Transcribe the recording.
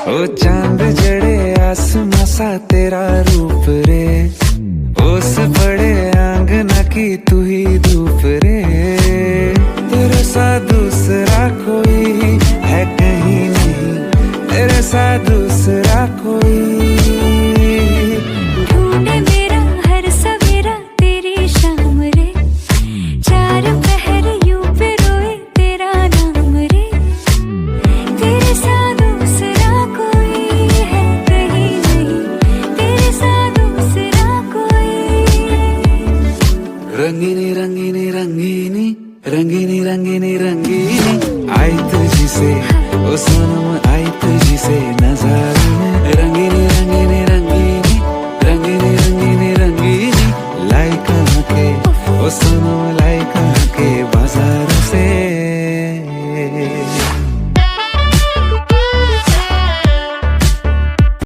ओ चांद जड़े आसमां सा तेरा रूप रे, ओस बड़े आंगना की तू ही धूप रे। तेरे सा दूसरा कोई है कहीं नहीं, तेरे सा दूसरा कोई